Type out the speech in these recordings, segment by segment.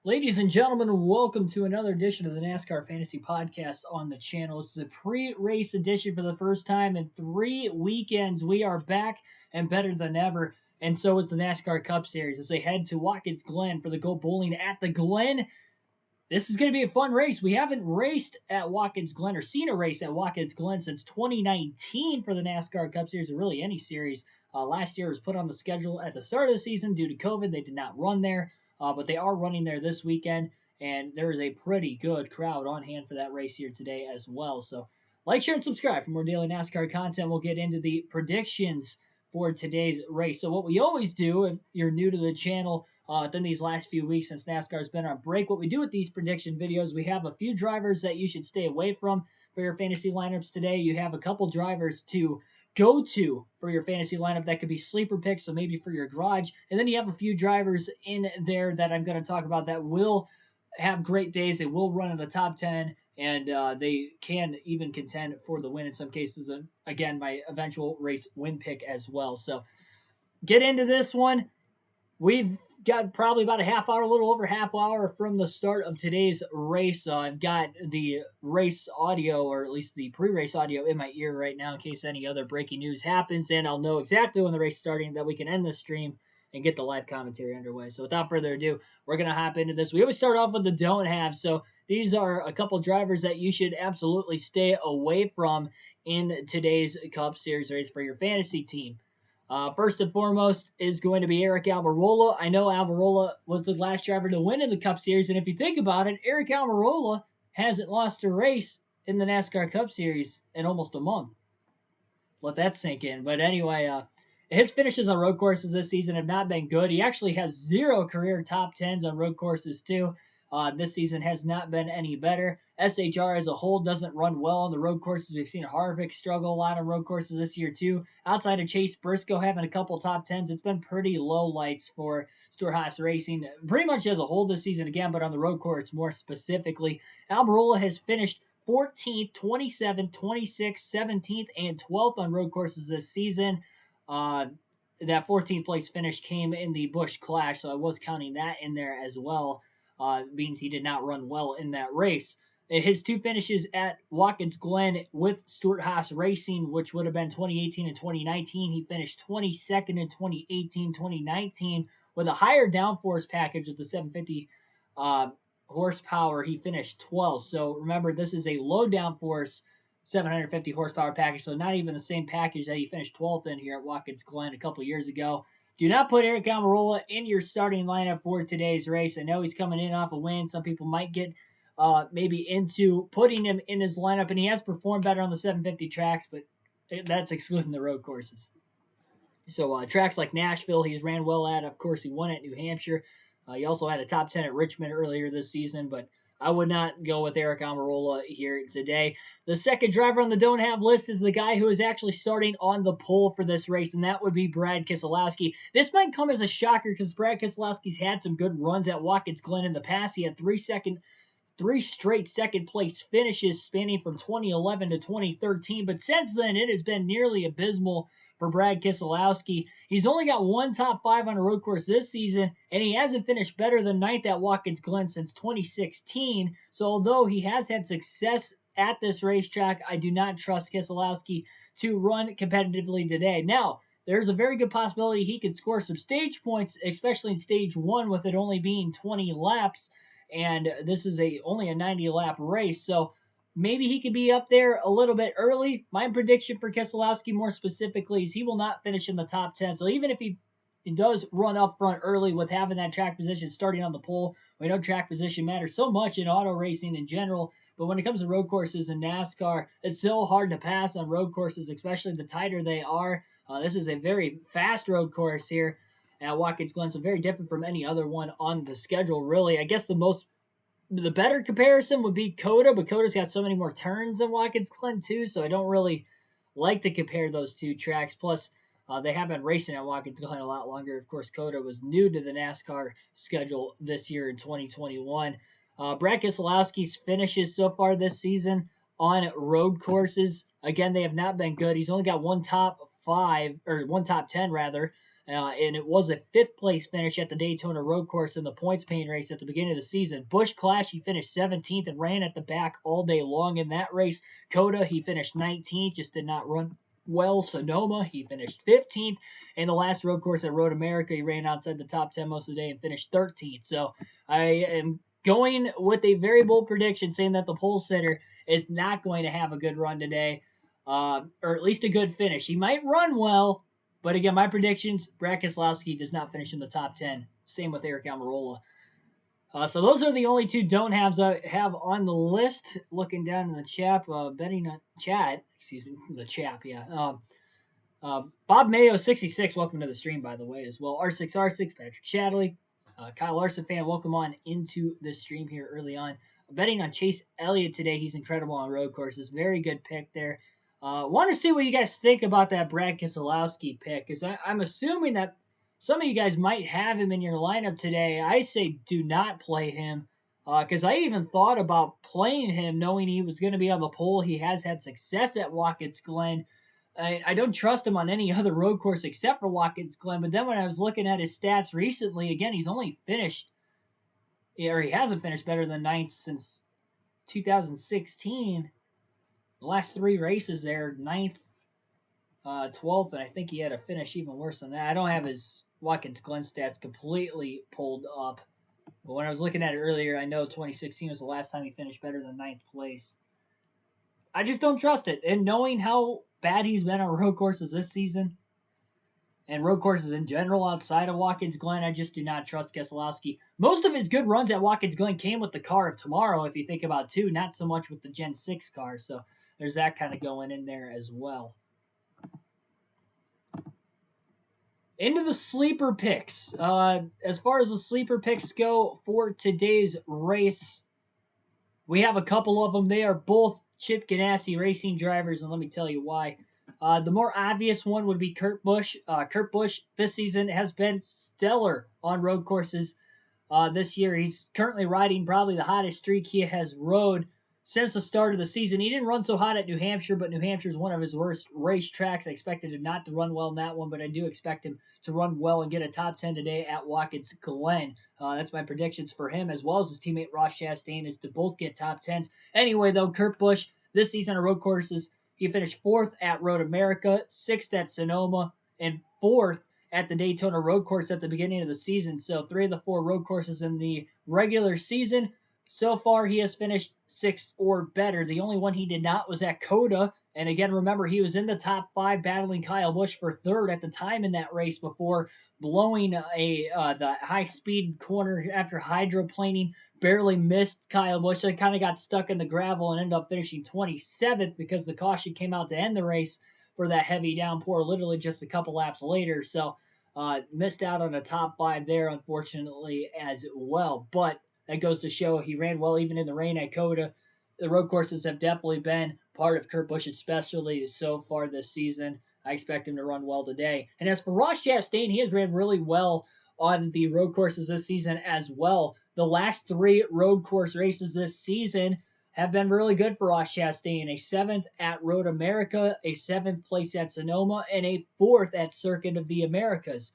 Ladies and gentlemen, welcome to another edition of the NASCAR Fantasy Podcast on the channel. This is a pre-race edition for the first time in 3 weekends. We are back and better than ever, and so is the NASCAR Cup Series as they head to Watkins Glen for the Go Bowling at the Glen. This is going to be a fun race. We haven't raced at Watkins Glen or seen a race at Watkins Glen since 2019 for the NASCAR Cup Series or really any series. Last year was put on the schedule at the start of the season due to COVID. They did not run there, but they are running there this weekend, and there is a pretty good crowd on hand for that race here today as well. So, like, share, and subscribe for more daily NASCAR content. We'll get into the predictions for today's race. So, what we always do, if you're new to the channel, within these last few weeks since NASCAR's been on break, what we do with these prediction videos, we have a few drivers that you should stay away from for your fantasy lineups today. You have a couple drivers to go to for your fantasy lineup that could be sleeper picks, so maybe for your garage. And then you have a few drivers in there that I'm going to talk about that will have great days. They will run in the top 10, and they can even contend for the win in some cases. And again, my eventual race win pick as well. So get into this one. We've got probably about a half hour, a little over half hour from the start of today's race. I've got the race audio, or at least the pre-race audio, in my ear right now in case any other breaking news happens, and I'll know exactly when the race is starting that we can end this stream and get the live commentary underway. So without further ado, we're going to hop into this. We always start off with the don't have. So these are a couple drivers that you should absolutely stay away from in today's Cup Series race for your fantasy team. First and foremost is going to be Eric Alvarolo. I know Alvarolo was the last driver to win in the Cup Series, and if you think about it, Eric Alvarolo hasn't lost a race in the NASCAR Cup Series in almost a month. Let that sink in. But anyway, his finishes on road courses this season have not been good. He actually has 0 career top 10s on road courses, too. This season has not been any better. SHR as a whole doesn't run well on the road courses. We've seen Harvick struggle a lot on road courses this year, too. Outside of Chase Briscoe having a couple top 10s, it's been pretty low lights for Stewart-Haas Racing, pretty much as a whole this season again, but on the road course more specifically. Almirola has finished 14th, 27th, 26th, 17th, and 12th on road courses this season. That 14th place finish came in the Busch Clash, so I was counting that in there as well. Means he did not run well in that race. His 2 finishes at Watkins Glen with Stewart-Haas Racing, which would have been 2018 and 2019. He finished 22nd in 2018, 2019 with a higher downforce package of the 750 horsepower. He finished 12th. So remember, this is a low downforce 750 horsepower package, so not even the same package that he finished 12th in here at Watkins Glen a couple years ago. Do not put Eric Almirola in your starting lineup for today's race. I know he's coming in off a win. Some people might get maybe into putting him in his lineup, and he has performed better on the 750 tracks, but that's excluding the road courses. So tracks like Nashville, he's ran well at. Of course, he won at New Hampshire. He also had a top 10 at Richmond earlier this season, but I would not go with Eric Almirola here today. The second driver on the don't have list is the guy who is actually starting on the pole for this race, and that would be Brad Keselowski. This might come as a shocker because Brad Keselowski's had some good runs at Watkins Glen in the past. He had 3 straight second place finishes spanning from 2011 to 2013. But since then, it has been nearly abysmal for Brad Keselowski. He's only got 1 top 5 on a road course this season, and he hasn't finished better than 9th at Watkins Glen since 2016. So although he has had success at this racetrack, I do not trust Keselowski to run competitively today. Now, there's a very good possibility he could score some stage points, especially in stage 1 with it only being 20 laps. And this is only a 90-lap race, so maybe he could be up there a little bit early. My prediction for Keselowski more specifically is he will not finish in the top 10. So even if he does run up front early with having that track position starting on the pole, we know track position matters so much in auto racing in general, but when it comes to road courses in NASCAR, it's so hard to pass on road courses, especially the tighter they are. This is a very fast road course here at Watkins Glen, so very different from any other one on the schedule, really. I guess the better comparison would be Coda, but Coda's got so many more turns than Watkins Glen, too, so I don't really like to compare those two tracks. Plus, they have been racing at Watkins Glen a lot longer. Of course, Coda was new to the NASCAR schedule this year in 2021. Brad Keselowski's finishes so far this season on road courses, again, they have not been good. He's only got 1 top 5, or 1 top 10, rather, and it was a fifth-place finish at the Daytona Road Course in the points paying race at the beginning of the season. Busch Clash, he finished 17th and ran at the back all day long in that race. COTA, he finished 19th, just did not run well. Sonoma, he finished 15th. And the last road course at Road America, he ran outside the top 10 most of the day and finished 13th. So I am going with a very bold prediction saying that the pole sitter is not going to have a good run today, or at least a good finish. He might run well, but again, my predictions, Brad Keselowski does not finish in the top 10. Same with Eric Almirola. So those are the only two don't haves I have on the list. Looking down in the chat, the chat, yeah. Bob Mayo 66, welcome to the stream, by the way, as well. R6R6, Patrick Shadley, Kyle Larson fan, welcome on into the stream here early on. I'm betting on Chase Elliott today. He's incredible on road courses. Very good pick there. Want to see what you guys think about that Brad Keselowski pick, because I'm assuming that some of you guys might have him in your lineup today. I say do not play him, because I even thought about playing him knowing he was going to be on the pole. He has had success at Watkins Glen. I don't trust him on any other road course except for Watkins Glen. But then when I was looking at his stats recently, again, he's only finished, or he hasn't finished better than ninth since 2016. The last three races there, ninth, 12th, and I think he had a finish even worse than that. I don't have his Watkins Glen stats completely pulled up. But when I was looking at it earlier, I know 2016 was the last time he finished better than ninth place. I just don't trust it. And knowing how bad he's been on road courses this season, and road courses in general outside of Watkins Glen, I just do not trust Keselowski. Most of his good runs at Watkins Glen came with the car of tomorrow, if you think about it, too, not so much with the Gen 6 car. So there's that kind of going in there as well. Into the sleeper picks. As far as the sleeper picks go for today's race, we have a couple of them. They are both Chip Ganassi racing drivers, and let me tell you why. The more obvious one would be Kurt Busch. Kurt Busch this season has been stellar on road courses this year. He's currently riding probably the hottest streak he has rode since the start of the season. He didn't run so hot at New Hampshire, but New Hampshire is one of his worst race tracks. I expected him not to run well in that one, but I do expect him to run well and get a top 10 today at Watkins Glen. That's my predictions for him, as well as his teammate Ross Chastain, is to both get top 10s. Anyway, though, Kurt Busch, this season on road courses, he finished 4th at Road America, 6th at Sonoma, and 4th at the Daytona Road Course at the beginning of the season. So 3 of the 4 road courses in the regular season. So far, he has finished 6th or better. The only one he did not was at COTA. And again, remember, he was in the top 5 battling Kyle Busch for 3rd at the time in that race before blowing the high-speed corner after hydroplaning. Barely missed Kyle Busch. So he kind of got stuck in the gravel and ended up finishing 27th because the caution came out to end the race for that heavy downpour literally just a couple laps later. So missed out on the top 5 there, unfortunately, as well. But that goes to show he ran well even in the rain at COTA. The road courses have definitely been part of Kurt Busch's specialty so far this season. I expect him to run well today. And as for Ross Chastain, he has ran really well on the road courses this season as well. The last 3 road course races this season have been really good for Ross Chastain. A 7th at Road America, a 7th place at Sonoma, and a 4th at Circuit of the Americas.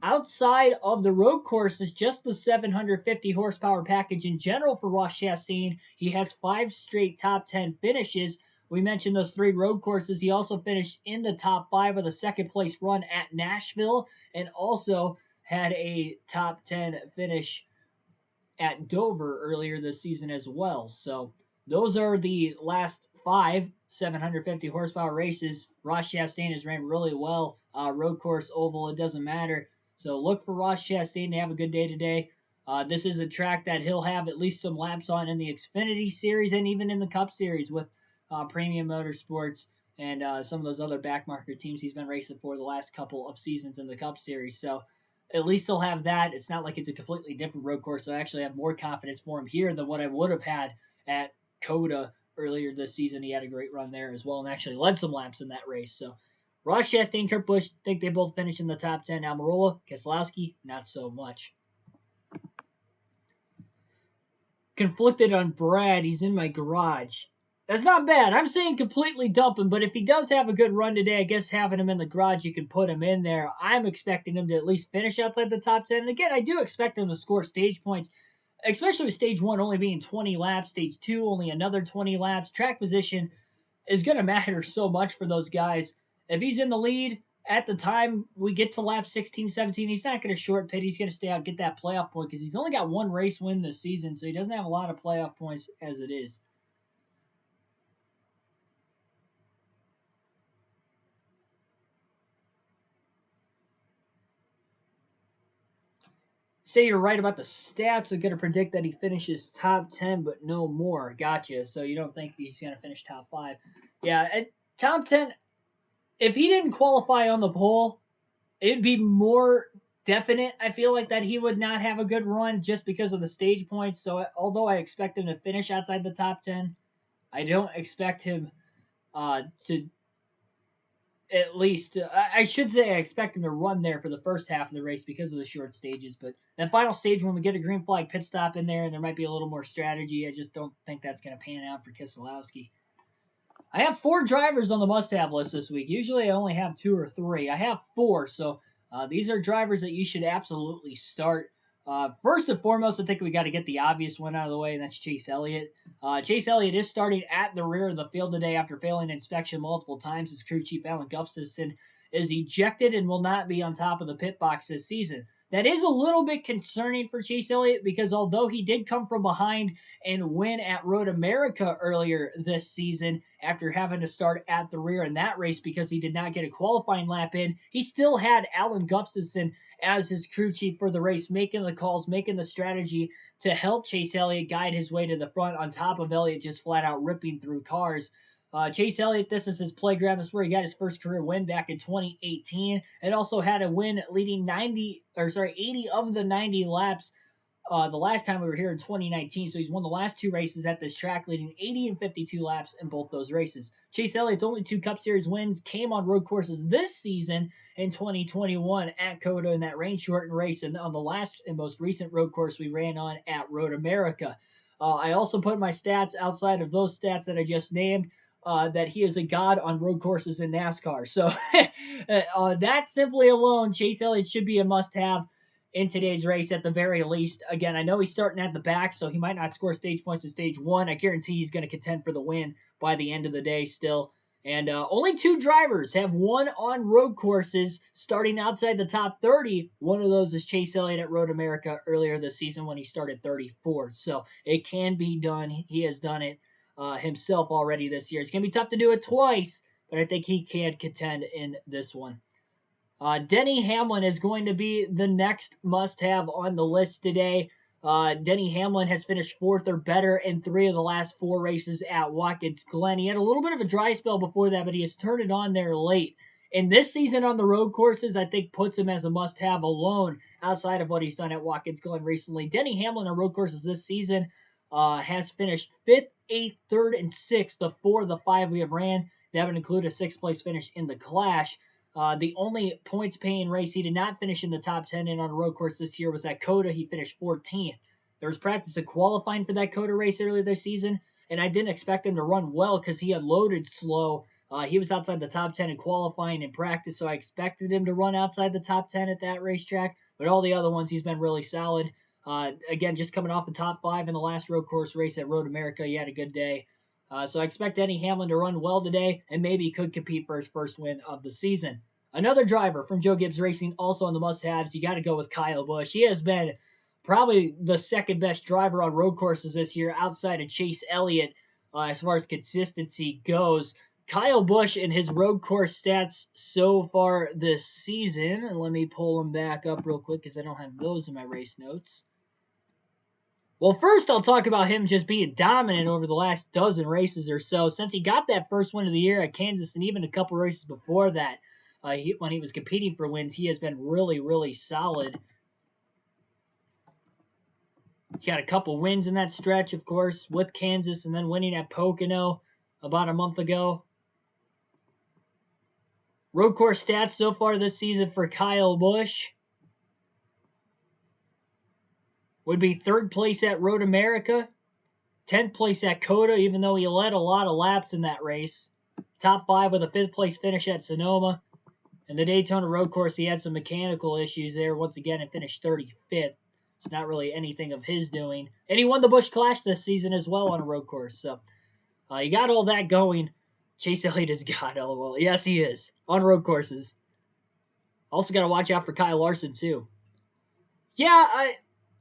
Outside of the road courses, just the 750 horsepower package in general for Ross Chastain, he has 5 straight top 10 finishes. We mentioned those 3 road courses. He also finished in the top 5 of the second place run at Nashville and also had a top 10 finish at Dover earlier this season as well. So those are the last 5 750 horsepower races. Ross Chastain has ran really well. Road course, oval, it doesn't matter. So look for Ross Chastain to have a good day today. This is a track that he'll have at least some laps on in the Xfinity Series and even in the Cup Series with Premium Motorsports and some of those other backmarker teams he's been racing for the last couple of seasons in the Cup Series. So at least he'll have that. It's not like it's a completely different road course, so I actually have more confidence for him here than what I would have had at COTA earlier this season. He had a great run there as well and actually led some laps in that race. So Ross Chastain, Kurt Busch, think they both finished in the top 10. Almirola, Keselowski, not so much. Conflicted on Brad. He's in my garage. That's not bad. I'm saying completely dump him, but if he does have a good run today, I guess having him in the garage, you can put him in there. I'm expecting him to at least finish outside the top 10. And again, I do expect him to score stage points, especially with stage 1 only being 20 laps, stage 2 only another 20 laps. Track position is going to matter so much for those guys. If he's in the lead at the time we get to lap 16, 17, he's not going to short pit. He's going to stay out, get that playoff point because he's only got one race win this season, so he doesn't have a lot of playoff points as it is. Say you're right about the stats. I'm going to predict that he finishes top 10, but no more. Gotcha. So you don't think he's going to finish top 5. Yeah, at top 10, if he didn't qualify on the pole, it'd be more definite, I feel like, that he would not have a good run just because of the stage points. So although I expect him to finish outside the top 10, I don't expect him to at least, I should say I expect him to run there for the first half of the race because of the short stages. But that final stage, when we get a green flag pit stop in there and there might be a little more strategy, I just don't think that's going to pan out for Keselowski. I have 4 drivers on the must-have list this week. Usually I only have 2 or 3. I have 4, so these are drivers that you should absolutely start. First and foremost, I think we got to get the obvious one out of the way, and that's Chase Elliott. Chase Elliott is starting at the rear of the field today after failing inspection multiple times. His crew chief, Alan Gustafson, is ejected and will not be on top of the pit box this season. That is a little bit concerning for Chase Elliott because although he did come from behind and win at Road America earlier this season after having to start at the rear in that race because he did not get a qualifying lap in, he still had Alan Gustafson as his crew chief for the race, making the calls, making the strategy to help Chase Elliott guide his way to the front on top of Elliott just flat out ripping through cars. Chase Elliott, this is his playground. This is where he got his first career win back in 2018, and also had a win leading 80 of the 90 laps the last time we were here in 2019. So he's won the last 2 races at this track, leading 80 and 52 laps in both those races. Chase Elliott's only 2 Cup Series wins came on road courses this season in 2021 at COTA in that rain-shortened race, and on the last and most recent road course we ran on at Road America. I also put my stats outside of those stats that I just named. That he is a god on road courses in NASCAR. So that simply alone, Chase Elliott should be a must-have in today's race at the very least. Again, I know he's starting at the back, so he might not score stage points in stage 1. I guarantee he's going to contend for the win by the end of the day still. And only 2 drivers have won on road courses starting outside the top 30. One of those is Chase Elliott at Road America earlier this season when he started 34th. So it can be done. He has done it himself already this year. It's going to be tough to do it twice, but I think he can contend in this one. Denny Hamlin is going to be the next must-have on the list today. Denny Hamlin has finished 4th or better in 3 of the last 4 races at Watkins Glen. He had a little bit of a dry spell before that, but he has turned it on there late. And this season on the road courses, I think puts him as a must-have alone outside of what he's done at Watkins Glen recently. Denny Hamlin on road courses this season has finished 5th, 8th, 3rd, and 6th of 4 of the 5 we have ran. They haven't included a 6th-place finish in the Clash. The only points-paying race he did not finish in the top 10 in on a road course this year was at COTA. He finished 14th. There was practice of qualifying for that COTA race earlier this season, and I didn't expect him to run well because he unloaded slow. He was outside the top 10 in qualifying in practice, so I expected him to run outside the top 10 at that racetrack, but all the other ones he's been really solid. Again, just coming off the top 5 in the last road course race at Road America, he had a good day. So I expect Denny Hamlin to run well today, and maybe he could compete for his first win of the season. Another driver from Joe Gibbs Racing, also on the must-haves, you got to go with Kyle Busch. He has been probably the second best driver on road courses this year outside of Chase Elliott as far as consistency goes. Kyle Busch and his road course stats so far this season, and let me pull them back up real quick because I don't have those in my race notes. Well, first I'll talk about him just being dominant over the last dozen races or so. Since he got that first win of the year at Kansas and even a couple races before that, when he was competing for wins, he has been really, really solid. He's got a couple wins in that stretch, of course, with Kansas and then winning at Pocono about a month ago. Road course stats so far this season for Kyle Busch would be 3rd place at Road America, 10th place at Coda, even though he led a lot of laps in that race. Top 5 with a 5th place finish at Sonoma. And the Daytona road course, he had some mechanical issues there once again and finished 35th. It's not really anything of his doing. And he won the Busch Clash this season as well on a road course. So you got all that going. Chase Elliott has got all well. Yes, he is. On road courses. Also got to watch out for Kyle Larson, too. Yeah,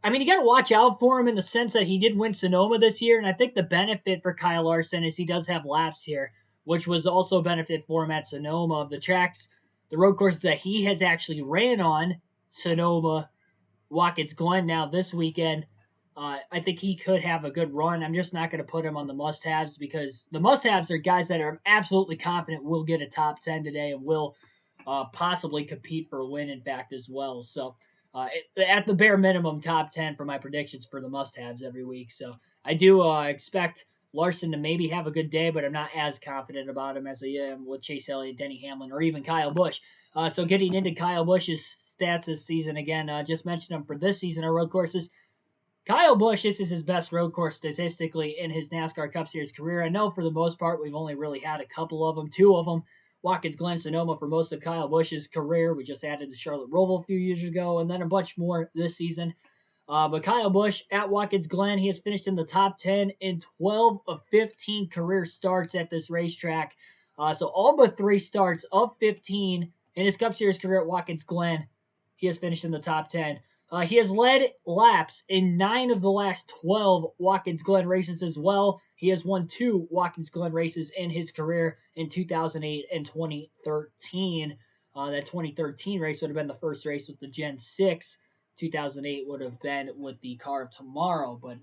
I mean, you got to watch out for him in the sense that he did win Sonoma this year. And I think the benefit for Kyle Larson is he does have laps here, which was also a benefit for him at Sonoma. The tracks, the road courses that he has actually ran on, Sonoma, Watkins, Glen now this weekend, I think he could have a good run. I'm just not going to put him on the must-haves because the must-haves are guys that are absolutely confident will get a top 10 today and will possibly compete for a win, in fact, as well. So at the bare minimum, top 10 for my predictions for the must-haves every week. So I do expect Larson to maybe have a good day, but I'm not as confident about him as I am with Chase Elliott, Denny Hamlin, or even Kyle Busch. So getting into Kyle Busch's stats this season, again, just mentioned him for this season on road courses. Kyle Busch, this is his best road course statistically in his NASCAR Cup Series career. I know for the most part we've only really had a couple of them, 2 of them. Watkins, Glen, Sonoma for most of Kyle Busch's career. We just added the Charlotte Roval a few years ago, and then a bunch more this season. But Kyle Busch at Watkins Glen, he has finished in the top 10 in 12 of 15 career starts at this racetrack. So all but 3 starts of 15 in his Cup Series career at Watkins Glen, he has finished in the top 10. He has led laps in 9 of the last 12 Watkins Glen races as well. He has won 2 Watkins Glen races in his career in 2008 and 2013. That 2013 race would have been the first race with the Gen 6. 2008 would have been with the Car of Tomorrow, but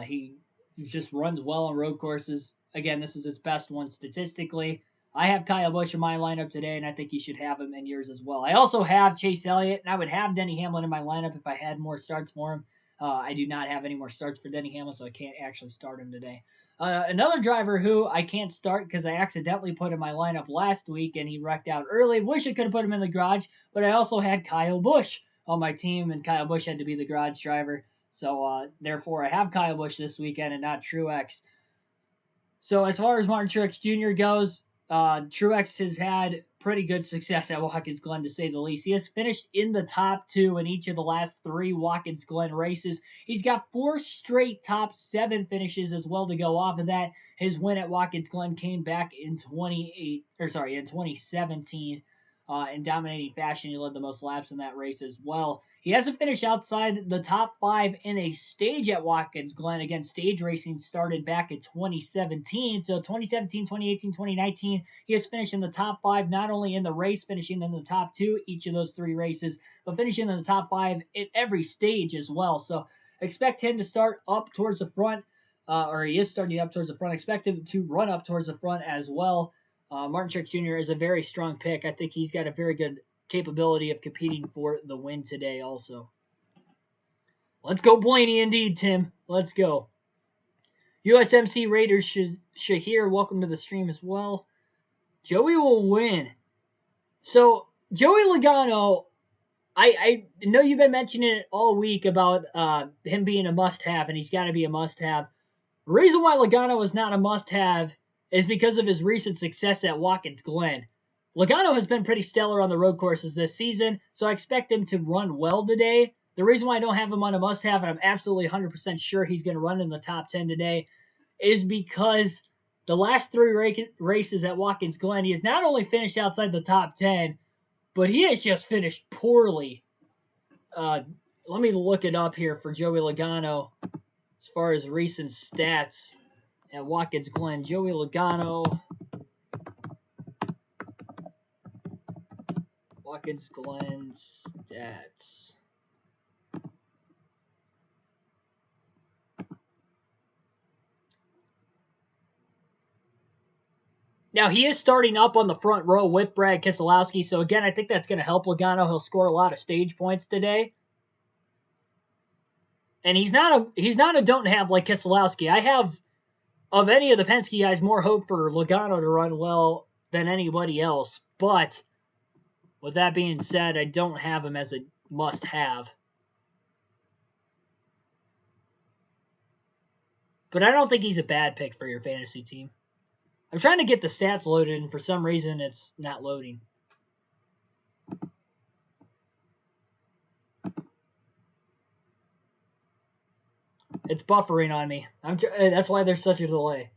he just runs well on road courses. Again, this is his best one statistically. I have Kyle Busch in my lineup today, and I think you should have him in yours as well. I also have Chase Elliott, and I would have Denny Hamlin in my lineup if I had more starts for him. I do not have any more starts for Denny Hamlin, so I can't actually start him today. Another driver who I can't start because I accidentally put in my lineup last week, and he wrecked out early. Wish I could have put him in the garage, but I also had Kyle Busch on my team, and Kyle Busch had to be the garage driver. So, therefore, I have Kyle Busch this weekend and not Truex. So, as far as Martin Truex Jr. goes, Truex has had pretty good success at Watkins Glen, to say the least. He has finished in the top 2 in each of the last 3 Watkins Glen races. He's got 4 straight top 7 finishes as well to go off of that. His win at Watkins Glen came back in 2017. In dominating fashion. He led the most laps in that race as well. He hasn't finished outside the top 5 in a stage at Watkins Glen. Again, stage racing started back in 2017. So 2017, 2018, 2019, he has finished in the top 5, not only in the race, finishing in the top 2 each of those 3 races, but finishing in the top 5 at every stage as well. So expect him to start up towards the front, or he is starting up towards the front. Expect him to run up towards the front as well. Martin Truex Jr. is a very strong pick. I think he's got a very good capability of competing for the win today also. Let's go Blaney indeed, Tim. Let's go. USMC Raiders Shahir, welcome to the stream as well. Joey will win. So, Joey Logano, I know you've been mentioning it all week about him being a must-have, and he's got to be a must-have. The reason why Logano is not a must-have is because of his recent success at Watkins Glen. Logano has been pretty stellar on the road courses this season, so I expect him to run well today. The reason why I don't have him on a must-have, and I'm absolutely 100% sure he's going to run in the top 10 today, is because the last 3 races at Watkins Glen, he has not only finished outside the top 10, but he has just finished poorly. Let me look it up here for Joey Logano as far as recent stats at Watkins Glen. Joey Logano. Watkins Glen stats. Now, he is starting up on the front row with Brad Keselowski, so again, I think that's going to help Logano. He'll score a lot of stage points today. And he's not a don't have like Keselowski. I have, of any of the Penske guys, more hope for Logano to run well than anybody else. But with that being said, I don't have him as a must-have. But I don't think he's a bad pick for your fantasy team. I'm trying to get the stats loaded, and for some reason it's not loading. It's buffering on me. That's why there's such a delay.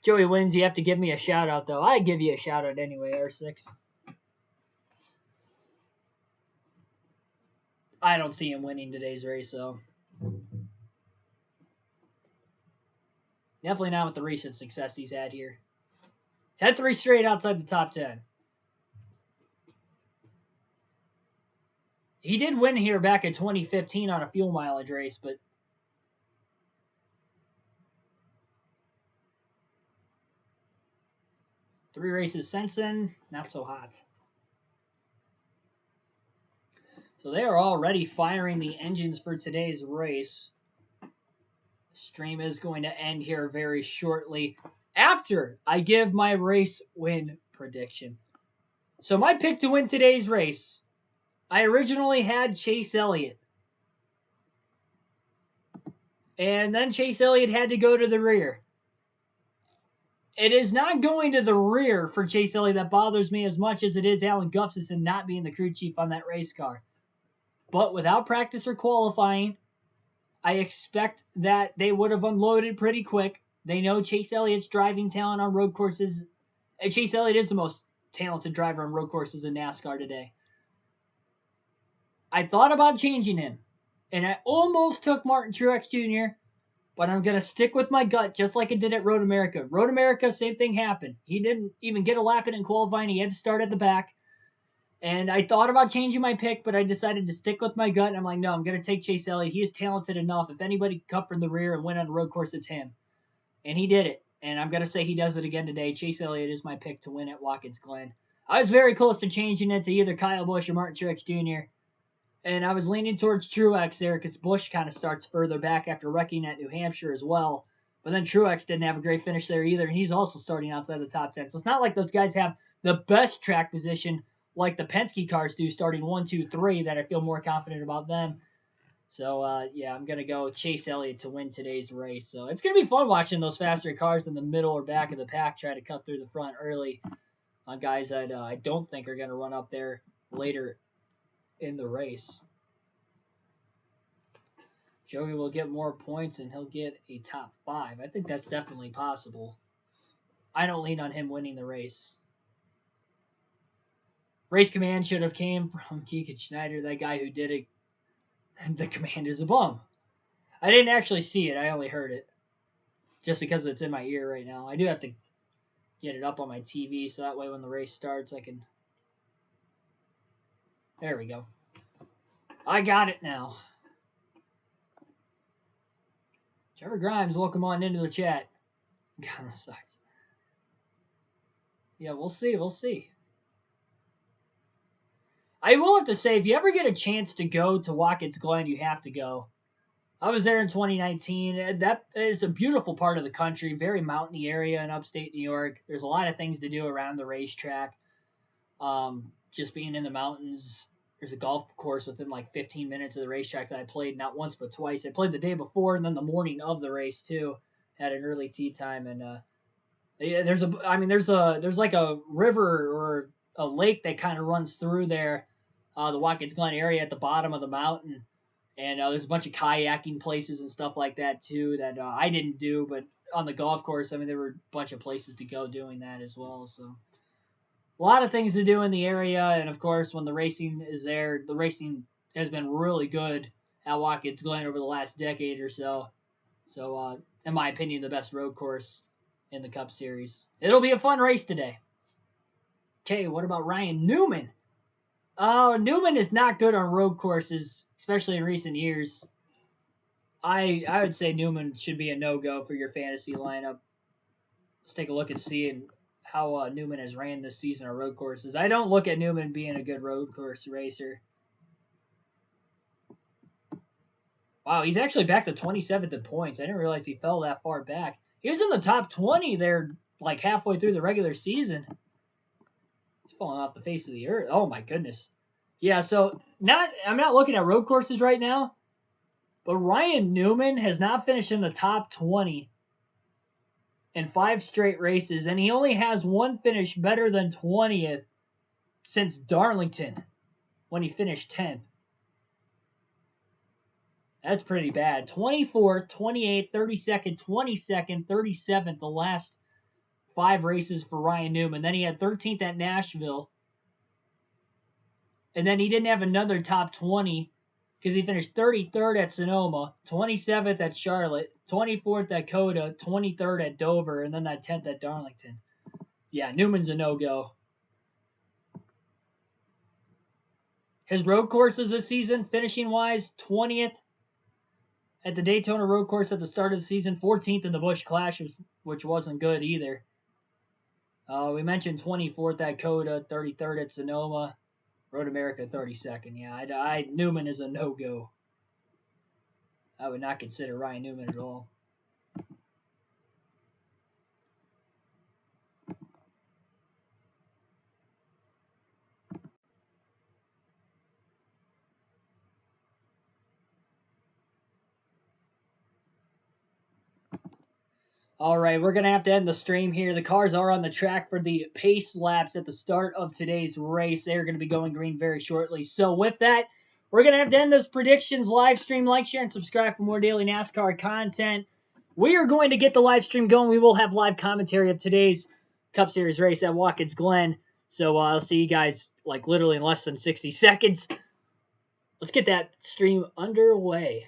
Joey wins. You have to give me a shout out, though. I give you a shout out anyway, R6. I don't see him winning today's race, so. Definitely not with the recent success he's had here. He's had 3 straight outside the top 10. He did win here back in 2015 on a fuel mileage race, but 3 races since then, not so hot. So they are already firing the engines for today's race. Stream is going to end here very shortly after I give my race win prediction. So my pick to win today's race, I originally had Chase Elliott. And then Chase Elliott had to go to the rear. It is not going to the rear for Chase Elliott that bothers me as much as it is Alan Gustafson not being the crew chief on that race car. But without practice or qualifying, I expect that they would have unloaded pretty quick. They know Chase Elliott's driving talent on road courses. Chase Elliott is the most talented driver on road courses in NASCAR today. I thought about changing him, and I almost took Martin Truex Jr., but I'm going to stick with my gut just like it did at Road America. Road America, same thing happened. He didn't even get a lap in qualifying. He had to start at the back. And I thought about changing my pick, but I decided to stick with my gut. And I'm like, no, I'm going to take Chase Elliott. He is talented enough. If anybody could cut from the rear and win on a road course, it's him. And he did it. And I'm going to say he does it again today. Chase Elliott is my pick to win at Watkins Glen. I was very close to changing it to either Kyle Busch or Martin Truex Jr., and I was leaning towards Truex there because Busch kind of starts further back after wrecking at New Hampshire as well. But then Truex didn't have a great finish there either, and he's also starting outside the top 10. So it's not like those guys have the best track position like the Penske cars do, starting 1, 2, 3, that I feel more confident about them. So, yeah, I'm going to go Chase Elliott to win today's race. So it's going to be fun watching those faster cars in the middle or back of the pack try to cut through the front early on guys that I don't think are going to run up there later in the race. Joey will get more points and he'll get a top 5. I think that's definitely possible. I don't lean on him winning the race. Race command should have came from Keegan Schneider, that guy who did it. The command is a bum. I didn't actually see it. I only heard it. Just because it's in my ear right now. I do have to get it up on my TV so that way when the race starts I can... There we go. I got it now. Trevor Grimes, welcome on into the chat. God, that sucks. Yeah, we'll see. We'll see. I will have to say, if you ever get a chance to go to Watkins Glen, you have to go. I was there in 2019. That is a beautiful part of the country, very mountainy area in upstate New York. There's a lot of things to do around the racetrack. Just being in the mountains. There's a golf course within like 15 minutes of the racetrack that I played not once but twice. I played the day before and then the morning of the race too. Had an early tee time, and yeah, there's like a river or a lake that kind of runs through there, the Watkins Glen area at the bottom of the mountain, and there's a bunch of kayaking places and stuff like that too that I didn't do, but on the golf course, I mean, there were a bunch of places to go doing that as well. So a lot of things to do in the area, and of course, when the racing is there, the racing has been really good at Watkins Glen over the last decade or so. So, in my opinion, the best road course in the Cup Series. It'll be a fun race today. Okay, what about Ryan Newman? Newman is not good on road courses, especially in recent years. I would say Newman should be a no-go for your fantasy lineup. Let's take a look and see how Newman has ran this season on road courses. I don't look at Newman being a good road course racer. Wow, he's actually back to 27th in points. I didn't realize he fell that far back. He was in the top 20 there, like halfway through the regular season. He's falling off the face of the earth. Oh my goodness. Yeah, so I'm not looking at road courses right now. But Ryan Newman has not finished in the top 20 in 5 straight races, and he only has one finish better than 20th since Darlington when he finished 10th. That's pretty bad. 24th, 28th, 32nd, 22nd, 37th, the last 5 races for Ryan Newman. Then he had 13th at Nashville. And then he didn't have another top 20 because he finished 33rd at Sonoma, 27th at Charlotte, 24th at Coda, 23rd at Dover, and then that 10th at Darlington. Yeah, Newman's a no-go. His road courses this season, finishing-wise, 20th at the Daytona road course at the start of the season, 14th in the Busch Clash, which wasn't good either. We mentioned 24th at Coda, 33rd at Sonoma, Road America 32nd. Yeah, Newman is a no-go. I would not consider Ryan Newman at all. All right, we're going to have to end the stream here. The cars are on the track for the pace laps at the start of today's race. They're going to be going green very shortly. So with that, we're going to have to end this predictions live stream. Like, share, and subscribe for more daily NASCAR content. We are going to get the live stream going. We will have live commentary of today's Cup Series race at Watkins Glen. So I'll see you guys like literally in less than 60 seconds. Let's get that stream underway.